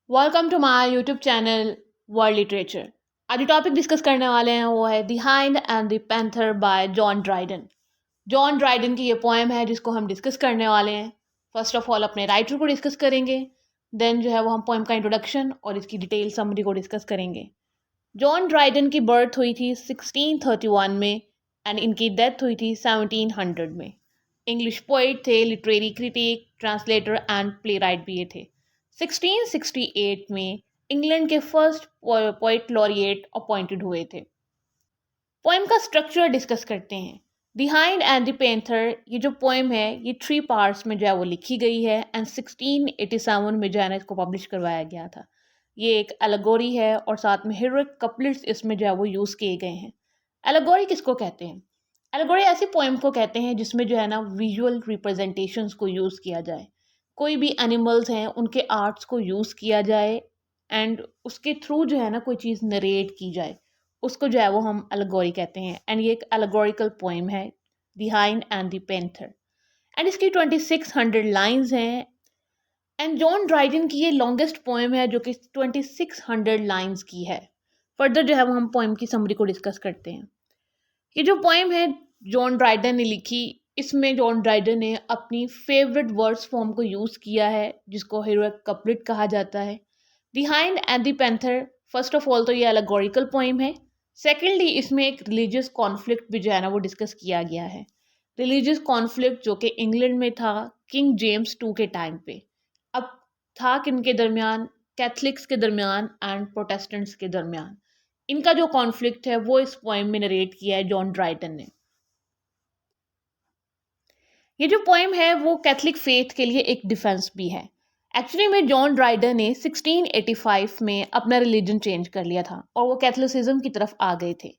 Welcome to my YouTube channel world literature. आज जो topic discuss करने वाले हैं वो है the hind and the panther by John Dryden. John Dryden की ये पोएम है जिसको हम डिस्कस करने वाले हैं। फर्स्ट ऑफ ऑल अपने राइटर को डिस्कस करेंगे, देन जो है वो हम पोएम का इंट्रोडक्शन और इसकी डिटेल समरी को डिस्कस करेंगे। जॉन ड्राइडन की बर्थ हुई थी 1631 में एंड इनकी डेथ हुई थी 1700 में। इंग्लिश पोइट थे, literary critic, translator and play right भी ये थे। 1668 में इंग्लैंड के फर्स्ट पोइट लॉरिएट अपॉइंटेड हुए थे। पोएम का स्ट्रक्चर डिस्कस करते हैं। The hind and the panther, ये जो पोएम है ये 3 पार्ट्स में जो है वो लिखी गई है एंड 1687 में जो है ना इसको पब्लिश करवाया गया था। ये एक एलेगोरी है और साथ में हीरोइक कपलेट्स इसमें जो है वो यूज़ किए गए हैं। एलेगोरी किसको कहते हैं? एलेगोरी ऐसी पोएम को कहते हैं जिसमें जो है ना विजुअल रिप्रेजेंटेशंस को यूज़ किया जाए। कोई भी एनिमल्स हैं उनके आर्ट्स को यूज़ किया जाए एंड उसके थ्रू जो है ना कोई चीज़ नरेट की जाए, उसको जो है वो हम एलेगोरी कहते हैं। एंड ये एक एलेगोरिकल पोएम है, the hind and the panther. And इसकी 2600 लाइन्स हैं एंड जॉन ड्राइडन की ये लॉन्गेस्ट पोएम है जो कि 2600 लाइन्स की है। फर्दर जो है वो हम पोएम की समरी को डिस्कस करते हैं। ये जो पोएम है जॉन ड्राइडन ने लिखी, इसमें जॉन ड्राइडन ने अपनी फेवरेट वर्ड्स फॉर्म को यूज़ किया है जिसको हीरोइक कपलेट कहा जाता है। The hind and the panther, first of all तो ये एलेगोरिकल पोएम है। सेकेंडली इसमें एक रिलीजियस कॉन्फ्लिक्ट भी जो है ना वो डिस्कस किया गया है। रिलीजियस कॉन्फ्लिक्ट जो कि इंग्लैंड में था किंग जेम्स टू के टाइम पे। अब था किन के दरमियान? कैथलिक्स के दरमियान एंड प्रोटेस्टेंट्स के दरमियान। इनका जो कॉन्फ्लिक्ट है वो इस पोएम में नरेट किया है जॉन ड्राइटन ने। ये जो पोएम है वो कैथलिक फेथ के लिए एक डिफेंस भी है। एक्चुअली में जॉन ड्राइडन ने 1685 में अपना रिलीजन चेंज कर लिया था और वो कैथलिसिज्म की तरफ आ गए थे।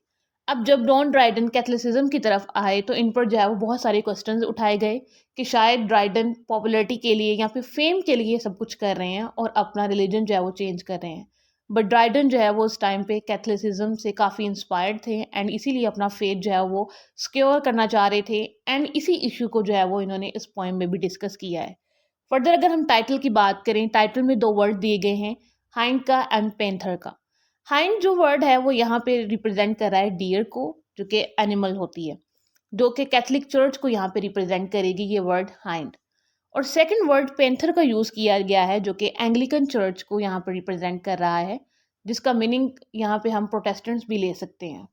अब जब जॉन ड्राइडन कैथलिसिज्म की तरफ आए तो इन पर जो है वो बहुत सारे क्वेश्चंस उठाए गए कि शायद ड्राइडन पॉपुलैरिटी के लिए या फिर फेम के लिए सब कुछ कर रहे हैं और अपना रिलीजन जो है वो चेंज कर रहे हैं। बट ड्राइडन जो है वो उस टाइम पे कैथलिसिज्म से काफ़ी इंस्पायर्ड थे एंड इसीलिए अपना फेथ जो है वो सिक्योर करना चाह रहे थे एंड इसी इशू को जो है वो इन्होंने इस पोएम में भी डिस्कस किया है। फर्दर अगर हम टाइटल की बात करें, टाइटल में 2 वर्ड दिए गए हैं, हाइंड का एंड पेंथर का। हाइंड जो वर्ड है वो यहाँ पे रिप्रेजेंट कर रहा है डियर को, जो कि एनिमल होती है, जो कि कैथलिक चर्च को यहाँ पे रिप्रेजेंट करेगी ये वर्ड हाइंड। और सेकंड वर्ड पेंथर का यूज़ किया गया है जो कि एंग्लिकन चर्च को यहाँ पर रिप्रेजेंट कर रहा है, जिसका मीनिंग यहाँ पे हम प्रोटेस्टेंट्स भी ले सकते हैं।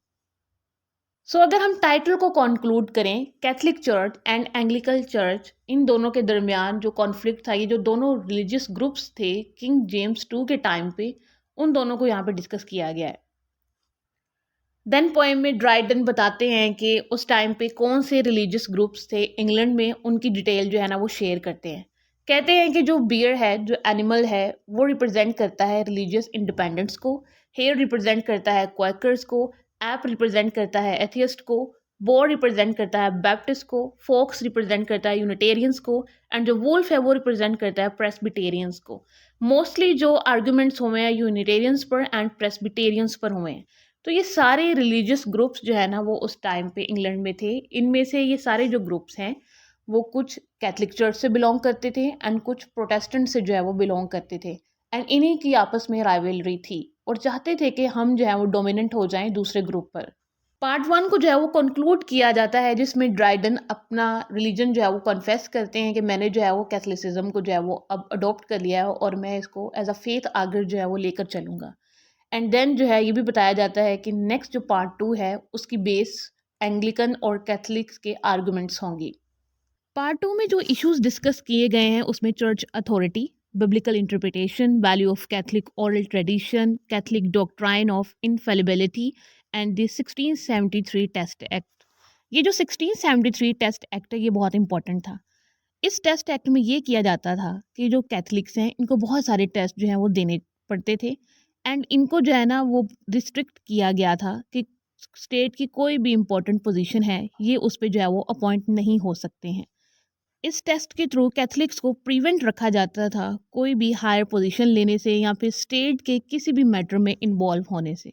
सो अगर हम टाइटल को कंक्लूड करें, Catholic church and Anglican church, इन दोनों के दरमियान जो कॉन्फ्लिक्ट था, ये जो दोनों रिलीजियस ग्रुप्स थे किंग जेम्स टू के टाइम पे, उन दोनों को यहाँ पे डिस्कस किया गया है। देन पोएम में ड्राइडन बताते हैं कि उस टाइम पे कौन से रिलीजियस ग्रुप्स थे इंग्लैंड में, उनकी डिटेल जो है ना वो शेयर करते हैं। कहते हैं कि जो बियर है, जो एनिमल है, वो रिप्रेजेंट करता है रिलीजियस इंडिपेंडेंस को, हेयर रिप्रेजेंट करता है क्वैकर्स को, ऐप रिप्रेजेंट करता है एथियस्ट को, बोर रिप्रेजेंट करता है बैप्टिस्ट को, फोक्स रिप्रेजेंट करता है यूनिटेरियंस को एंड जो वुल्फ है वो रिप्रेजेंट करता है प्रेस्बिटेरियंस को। मोस्टली जो आर्गूमेंट्स हुए हैं यूनिटेरियंस पर एंड प्रेस्बिटेरियंस पर हुए हैं। तो ये सारे रिलीजियस ग्रुप्स जो है ना वो उस टाइम पे इंग्लैंड में थे। इनमें से ये सारे जो ग्रुप्स हैं वो कुछ कैथलिक चर्च से बिलोंग करते थे एंड कुछ प्रोटेस्टेंट से जो है वो बिलोंग करते थे एंड इन्हीं की आपस में राइवलरी थी और चाहते थे कि हम जो है वो डोमिनेंट हो जाएं दूसरे ग्रुप पर। पार्ट 1 को जो है वो कंक्लूड किया जाता है जिसमें ड्राइडन अपना रिलीजन जो है वो कन्फेस करते हैं कि मैंने जो है वो कैथलिसिज्म को जो है वो अब अडॉप्ट कर लिया है और मैं इसको एज अ फेथ आगे जो है वो लेकर चलूँगा। एंड देन जो है ये भी बताया जाता है कि नेक्स्ट जो पार्ट 2 है उसकी बेस एंग्लिकन और कैथलिक्स के आर्गुमेंट्स होंगी। पार्ट 2 में जो इश्यूज डिस्कस किए गए हैं उसमें church authority, biblical interpretation, value of Catholic oral tradition, Catholic doctrine of infallibility and the 1673 test act. ये जो 1673 टेस्ट एक्ट है ये बहुत इंपॉर्टेंट था। इस टेस्ट एक्ट में ये किया जाता था कि जो कैथलिक्स हैं इनको बहुत सारे टेस्ट जो हैं वो देने पड़ते थे एंड इनको जो है ना वो रिस्ट्रिक्ट किया गया था कि स्टेट की कोई भी इम्पोर्टेंट पोजीशन है ये उस पर जो है वो अपॉइंट नहीं हो सकते हैं। इस टेस्ट के थ्रू कैथलिक्स को प्रिवेंट रखा जाता था कोई भी हायर पोजीशन लेने से या फिर स्टेट के किसी भी मैटर में इन्वॉल्व होने से।